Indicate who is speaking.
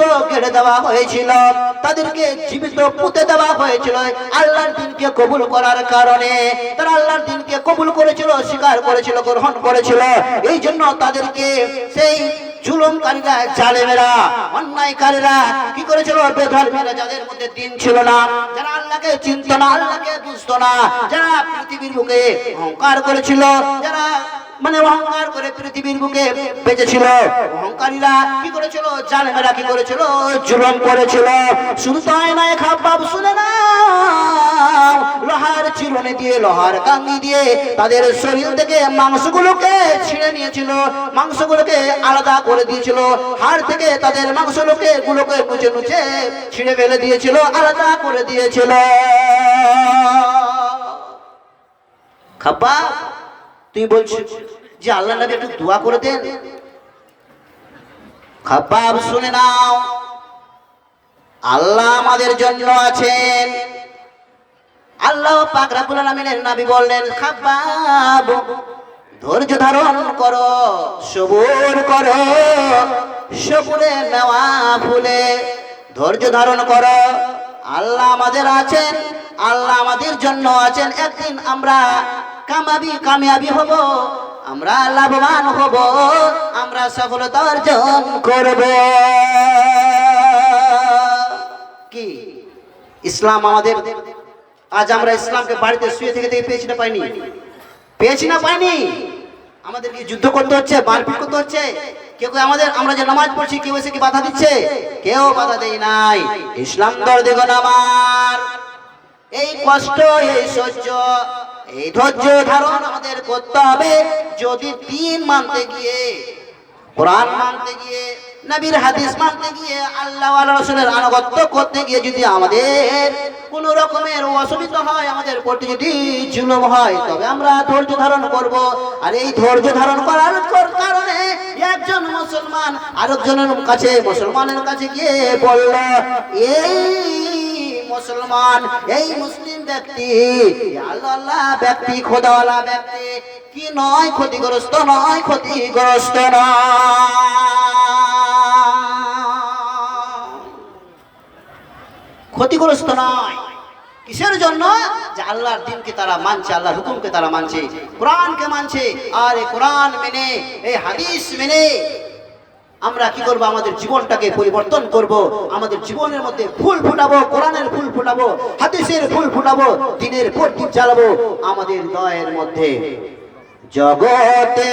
Speaker 1: জীবিত কেটে দেওয়া হয়েছিল, তাদেরকে জীবিত পুঁতে দেওয়া হয়েছিল আল্লাহর দিনকে কবুল করার কারণে। তারা আল্লাহর দিনকে কবুল করেছিল, স্বীকার করেছিল, গ্রহণ করেছিল। এই জন্য তাদেরকে সেই জুলুমকারীরা, জালেমেরা, অন্যায়কারীরা কি করেছিল? বেধর্মীরা, যাদের মধ্যে দিন ছিল না, যারা আল্লাহকে চিনত না, আল্লাহকে বুঝতো না, যারা পৃথিবীর বুকে অহংকার করেছিল, যারা অহংকার করে পৃথিবীর বুকে বেঁচেছিল, অহংকারীরা কি করেছিল? জালেমেরা কি করেছিল? জুলুম করেছিল। শুধু তাই নয়, খাব্বাব শুনে না, লোহার চিরুনি দিয়ে, লোহার কাঙ্গি দিয়ে তাদের শরীর থেকে মাংসগুলোকে ছিঁড়ে নিয়েছিল, মাংসগুলোকে আলাদা করে দিয়েছিল, হাড় থেকে তাদের মাংসগুলোকে নুচে নুচে ছিঁড়ে ফেলে দিয়েছিল, আলাদা করে দিয়েছিল। খাব্বাব, তুই বলছিস যে আল্লাহ নবী একটু দোয়া করে দেন। খাব্বাব শুনে নাও, আল্লাহ আমাদের জন্য আছেন। আল্লাহ পাক রব্বুল আলামিনের নবী বললেন, খাব্বাব ধৈর্য ধারণ করো, সবুর করো, সবুরে নেওয়া ফুলে ধৈর্য ধারণ করো। আল্লাহ আমাদের আছেন, আল্লাহ আমাদের জন্য আছেন। একদিন আমরা কামিয়াবি হব, আমরা লাভবান হব, আমরা সফলতা অর্জন করব। কি ইসলাম আমাদের, আজ আমরা ইসলামকে বাড়িতে শুয়ে থেকে পেয়েছি না পাইনি? পেয়েছি না পাইনি? আমাদেরকে যুদ্ধ করতে হচ্ছে, মারপিট করতে হচ্ছে। কেউ আমরা যে নামাজ পড়ছি, কেউ এসে কি বাধা দিচ্ছে? কেউ বাধা দেয় নাই। ইসলাম দরদি গণ আমার, এই কষ্ট, এই সহ্য, এই ধৈর্য ধারণ আমাদের করতে হবে। যদি দিন মানতে গিয়ে, কোরআন মানতে গিয়ে, নবীর হাদিস মানতে গিয়ে, আল্লাহ ওয়া রাসূলের আনুগত্য করতে গিয়ে যদি আমাদের কোন রকমের অসুবিধা হয়, আমাদের প্রতি যদি জুলুম হয়, তবে আমরা ধৈর্য ধারণ করব। আর এই ধৈর্য ধারণ করার কারণে একজন মুসলমান আরেকজনের কাছে, মুসলমানের কাছে গিয়ে বলল, এই মুসলমান, এই মুসলিম ব্যক্তি, আল্লাহ ব্যক্তি, খোদাওয়ালা ব্যক্তি কি নয় ক্ষতিগ্রস্ত, নয় ক্ষতিগ্রস্ত ক্ষতিগ্রস্ত নয়। কিসের জন্য? যে আল্লাহর দিনকে তারা মানছে, আল্লাহর হুকুমকে তারা মানছে, কোরআনকে মানছে। আর এই কোরআন মেনে, এই হাদিস মেনে আমরা কি করব? আমাদের জীবনটাকে পরিবর্তন করব। আমাদের জীবনের মধ্যে ফুল ফুটাবো, কোরআনের ফুল ফুটাবো, হাদিসের ফুল ফুটাবো, দ্বীনের প্রদীপ জ্বালাবো আমাদের হৃদয়ের মধ্যে। জগতে